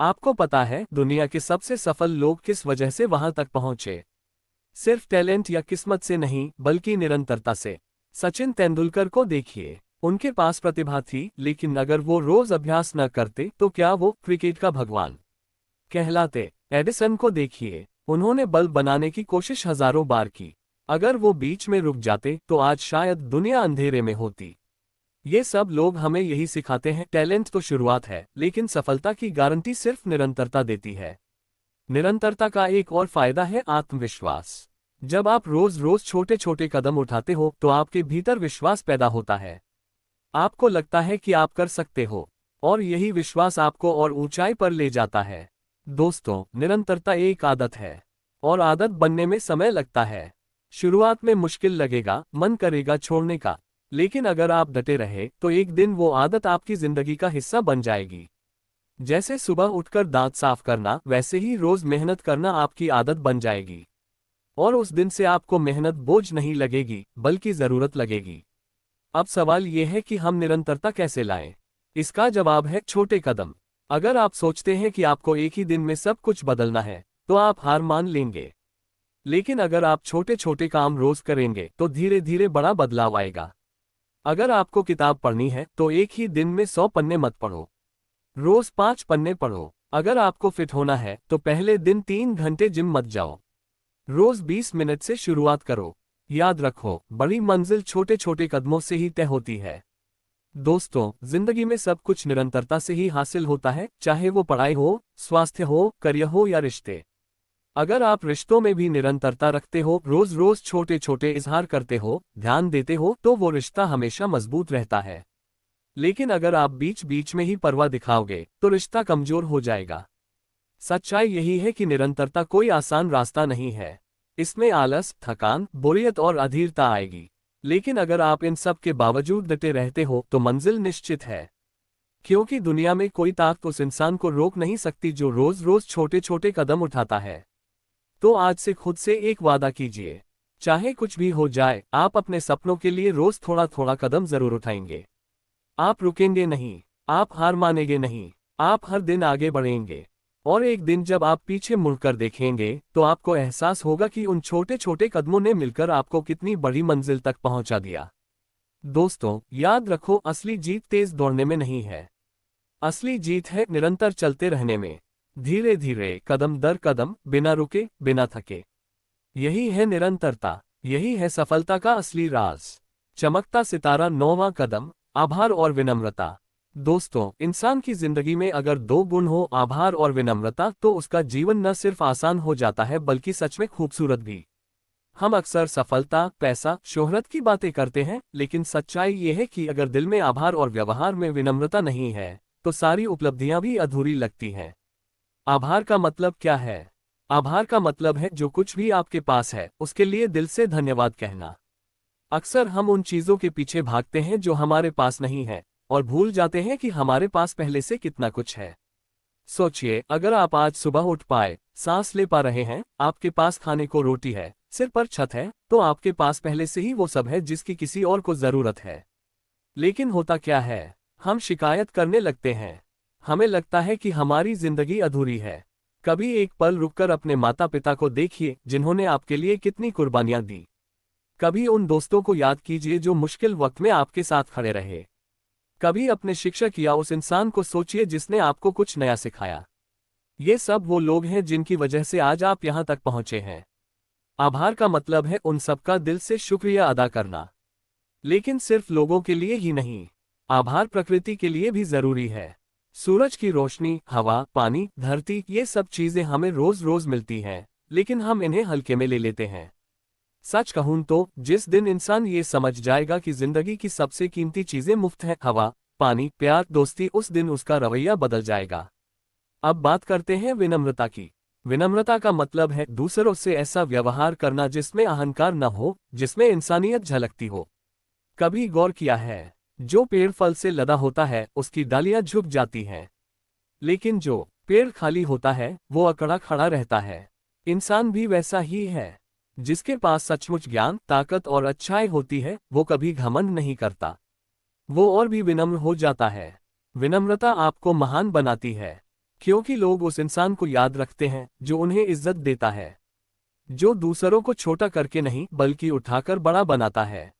आपको पता है दुनिया के सबसे सफल लोग किस वजह से वहां तक पहुंचे? सिर्फ टैलेंट या किस्मत से नहीं, बल्कि निरंतरता से। सचिन तेंदुलकर को देखिए, उनके पास प्रतिभा थी, लेकिन अगर वो रोज अभ्यास न करते तो क्या वो क्रिकेट का भगवान कहलाते? एडिसन को देखिए, उन्होंने बल्ब बनाने की कोशिश हजारों बार की। अगर वो बीच में रुक जाते तो आज शायद दुनिया अंधेरे में होती। ये सब लोग हमें यही सिखाते हैं, टैलेंट तो शुरुआत है, लेकिन सफलता की गारंटी सिर्फ निरंतरता देती है। निरंतरता का एक और फायदा है आत्मविश्वास। जब आप रोज रोज छोटे छोटे कदम उठाते हो तो आपके भीतर विश्वास पैदा होता है। आपको लगता है कि आप कर सकते हो, और यही विश्वास आपको और ऊंचाई पर ले जाता है। दोस्तों, निरंतरता एक आदत है, और आदत बनने में समय लगता है। शुरुआत में मुश्किल लगेगा, मन करेगा छोड़ने का, लेकिन अगर आप डटे रहे तो एक दिन वो आदत आपकी जिंदगी का हिस्सा बन जाएगी। जैसे सुबह उठकर दांत साफ करना, वैसे ही रोज मेहनत करना आपकी आदत बन जाएगी। और उस दिन से आपको मेहनत बोझ नहीं लगेगी, बल्कि जरूरत लगेगी। अब सवाल यह है कि हम निरंतरता कैसे लाएं? इसका जवाब है छोटे कदम। अगर आप सोचते हैं कि आपको एक ही दिन में सब कुछ बदलना है, तो आप हार मान लेंगे। लेकिन अगर आप छोटे छोटे काम रोज करेंगे तो धीरे धीरे बड़ा बदलाव आएगा। अगर आपको किताब पढ़नी है तो एक ही दिन में 100 पन्ने मत पढ़ो, रोज 5 पन्ने पढ़ो। अगर आपको फिट होना है तो पहले दिन 3 घंटे जिम मत जाओ, रोज 20 मिनट से शुरुआत करो। याद रखो, बड़ी मंजिल छोटे छोटे कदमों से ही तय होती है। दोस्तों, जिंदगी में सब कुछ निरंतरता से ही हासिल होता है, चाहे वो पढ़ाई हो, स्वास्थ्य हो, करियर हो या रिश्ते। अगर आप रिश्तों में भी निरंतरता रखते हो, रोज रोज छोटे छोटे इजहार करते हो, ध्यान देते हो, तो वो रिश्ता हमेशा मजबूत रहता है। लेकिन अगर आप बीच बीच में ही परवाह दिखाओगे तो रिश्ता कमजोर हो जाएगा। सच्चाई यही है कि निरंतरता कोई आसान रास्ता नहीं है। इसमें आलस, थकान, बोरियत और अधीरता आएगी। लेकिन अगर आप इन सब के बावजूद डटे रहते हो तो मंजिल निश्चित है। क्योंकि दुनिया में कोई ताकत उस इंसान को रोक नहीं सकती जो रोज रोज छोटे छोटे कदम उठाता है। तो आज से खुद से एक वादा कीजिए, चाहे कुछ भी हो जाए, आप अपने सपनों के लिए रोज थोड़ा थोड़ा कदम जरूर उठाएंगे। आप रुकेंगे नहीं, आप हार मानेंगे नहीं, आप हर दिन आगे बढ़ेंगे। और एक दिन जब आप पीछे मुड़कर देखेंगे तो आपको एहसास होगा कि उन छोटे छोटे कदमों ने मिलकर आपको कितनी बड़ी मंजिल तक पहुंचा दिया। दोस्तों, याद रखो, असली जीत तेज दौड़ने में नहीं है। असली जीत है निरंतर चलते रहने में, धीरे धीरे, कदम दर कदम, बिना रुके, बिना थके। यही है निरंतरता, यही है सफलता का असली राज। चमकता सितारा, 9वां कदम, आभार और विनम्रता। दोस्तों, इंसान की जिंदगी में अगर 2 गुण हो, आभार और विनम्रता, तो उसका जीवन न सिर्फ आसान हो जाता है बल्कि सच में खूबसूरत भी। हम अक्सर सफलता, पैसा, शोहरत की बातें करते हैं, लेकिन सच्चाई ये है कि अगर दिल में आभार और व्यवहार में विनम्रता नहीं है तो सारी उपलब्धियां भी अधूरी लगती हैं। आभार का मतलब क्या है? आभार का मतलब है जो कुछ भी आपके पास है उसके लिए दिल से धन्यवाद कहना। अक्सर हम उन चीजों के पीछे भागते हैं जो हमारे पास नहीं है, और भूल जाते हैं कि हमारे पास पहले से कितना कुछ है। सोचिए, अगर आप आज सुबह उठ पाए, सांस ले पा रहे हैं, आपके पास खाने को रोटी है, सिर पर छत है, तो आपके पास पहले से ही वो सब है जिसकी किसी और को जरूरत है। लेकिन होता क्या है? हम शिकायत करने लगते हैं। हमें लगता है कि हमारी जिंदगी अधूरी है। कभी एक पल रुककर अपने माता पिता को देखिए जिन्होंने आपके लिए कितनी कुर्बानियां दी। कभी उन दोस्तों को याद कीजिए जो मुश्किल वक्त में आपके साथ खड़े रहे। कभी अपने शिक्षक या उस इंसान को सोचिए जिसने आपको कुछ नया सिखाया। ये सब वो लोग हैं जिनकी वजह से आज आप यहां तक पहुंचे हैं। आभार का मतलब है उन सबका दिल से शुक्रिया अदा करना। लेकिन सिर्फ लोगों के लिए ही नहीं, आभार प्रकृति के लिए भी जरूरी है। सूरज की रोशनी, हवा, पानी, धरती, ये सब चीजें हमें रोज रोज मिलती हैं, लेकिन हम इन्हें हल्के में ले लेते हैं। सच कहूं तो जिस दिन इंसान ये समझ जाएगा कि जिंदगी की सबसे कीमती चीजें मुफ्त हैं, हवा, पानी, प्यार, दोस्ती, उस दिन उसका रवैया बदल जाएगा। अब बात करते हैं विनम्रता की। विनम्रता का मतलब है दूसरों से ऐसा व्यवहार करना जिसमें अहंकार न हो, जिसमें इंसानियत झलकती हो। कभी गौर किया है, जो पेड़ फल से लदा होता है उसकी डालियां झुक जाती हैं, लेकिन जो पेड़ खाली होता है वो अकड़ा खड़ा रहता है। इंसान भी वैसा ही है। जिसके पास सचमुच ज्ञान, ताकत और अच्छाई होती है वो कभी घमंड नहीं करता, वो और भी विनम्र हो जाता है। विनम्रता आपको महान बनाती है, क्योंकि लोग उस इंसान को याद रखते हैं जो उन्हें इज्जत देता है, जो दूसरों को छोटा करके नहीं बल्कि उठाकर बड़ा बनाता है।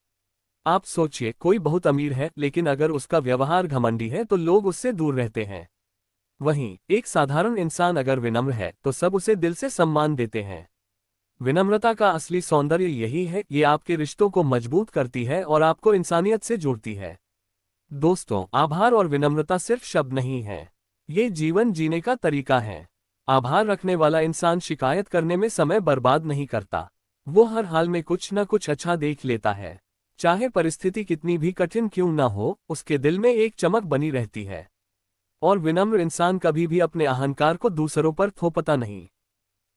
आप सोचिए, कोई बहुत अमीर है लेकिन अगर उसका व्यवहार घमंडी है तो लोग उससे दूर रहते हैं। वहीं एक साधारण इंसान अगर विनम्र है तो सब उसे दिल से सम्मान देते हैं। विनम्रता का असली सौंदर्य यही है, ये आपके रिश्तों को मजबूत करती है और आपको इंसानियत से जोड़ती है। दोस्तों, आभार और विनम्रता सिर्फ शब्द नहीं है, ये जीवन जीने का तरीका है। आभार रखने वाला इंसान शिकायत करने में समय बर्बाद नहीं करता, वो हर हाल में कुछ न कुछ अच्छा देख लेता है। चाहे परिस्थिति कितनी भी कठिन क्यों ना हो, उसके दिल में एक चमक बनी रहती है। और विनम्र इंसान कभी भी अपने अहंकार को दूसरों पर थोपता नहीं।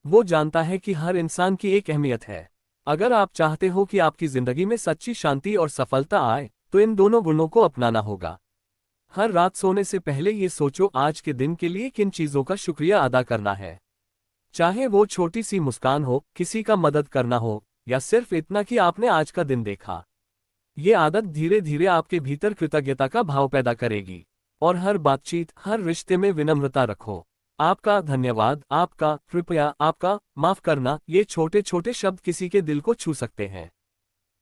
वो जानता है कि हर इंसान की एक अहमियत है। अगर आप चाहते हो कि आपकी जिंदगी में सच्ची शांति और सफलता आए, तो इन दोनों गुणों को अपनाना होगा। हर रात सोने से पहले ये सोचो, आज के दिन के लिए किन चीजों का शुक्रिया अदा करना है। चाहे वो छोटी सी मुस्कान हो, किसी का मदद करना हो, या सिर्फ इतना कि आपने आज का दिन देखा। ये आदत धीरे धीरे आपके भीतर कृतज्ञता का भाव पैदा करेगी। और हर बातचीत, हर रिश्ते में विनम्रता रखो। आपका धन्यवाद, आपका कृपया, आपका माफ करना, ये छोटे छोटे शब्द किसी के दिल को छू सकते हैं।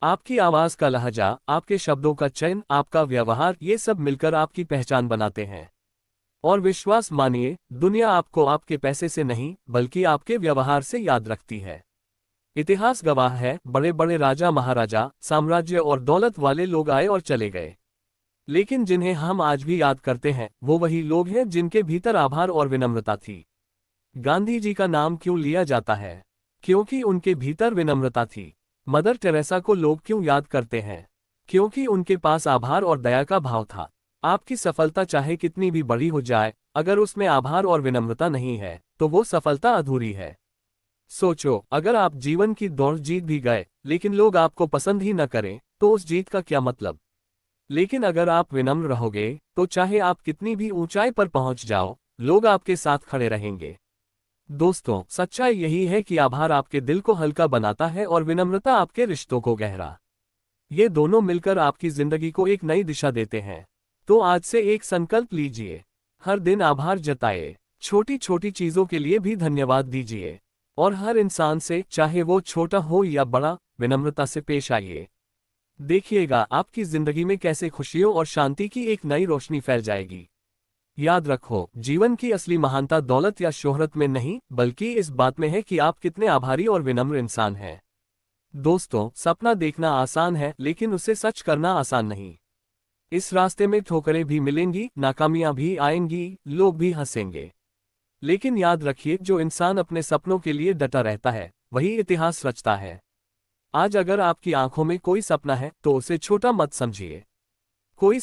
आपकी आवाज का लहजा, आपके शब्दों का चयन, आपका व्यवहार, ये सब मिलकर आपकी पहचान बनाते हैं। और विश्वास मानिए, दुनिया आपको आपके पैसे से नहीं बल्कि आपके व्यवहार से याद रखती है। इतिहास गवाह है, बड़े बड़े राजा महाराजा, साम्राज्य और दौलत वाले लोग आए और चले गए, लेकिन जिन्हें हम आज भी याद करते हैं वो वही लोग हैं जिनके भीतर आभार और विनम्रता थी। गांधी जी का नाम क्यों लिया जाता है? क्योंकि उनके भीतर विनम्रता थी। मदर टेरेसा को लोग क्यों याद करते हैं? क्योंकि उनके पास आभार और दया का भाव था। आपकी सफलता चाहे कितनी भी बड़ी हो जाए, अगर उसमें आभार और विनम्रता नहीं है तो वो सफलता अधूरी है। सोचो, अगर आप जीवन की दौड़ जीत भी गए लेकिन लोग आपको पसंद ही न करें, तो उस जीत का क्या मतलब? लेकिन अगर आप विनम्र रहोगे तो चाहे आप कितनी भी ऊंचाई पर पहुंच जाओ, लोग आपके साथ खड़े रहेंगे। दोस्तों, सच्चाई यही है कि आभार आपके दिल को हल्का बनाता है और विनम्रता आपके रिश्तों को गहरा। ये दोनों मिलकर आपकी जिंदगी को एक नई दिशा देते हैं। तो आज से एक संकल्प लीजिए, हर दिन आभार जताइए, छोटी छोटी चीजों के लिए भी धन्यवाद दीजिए, और हर इंसान से, चाहे वो छोटा हो या बड़ा, विनम्रता से पेश आइए। देखिएगा आपकी जिंदगी में कैसे खुशियों और शांति की एक नई रोशनी फैल जाएगी। याद रखो, जीवन की असली महानता दौलत या शोहरत में नहीं बल्कि इस बात में है कि आप कितने आभारी और विनम्र इंसान हैं। दोस्तों, सपना देखना आसान है लेकिन उसे सच करना आसान नहीं। इस रास्ते में ठोकरें भी मिलेंगी, नाकामियां भी आएंगी, लोग भी हंसेंगे, लेकिन याद रखिए, जो इंसान अपने सपनों के लिए डटा रहता है वही इतिहास रचता है। आज अगर आपकी आंखों में कोई सपना है तो उसे छोटा मत समझिए। कोई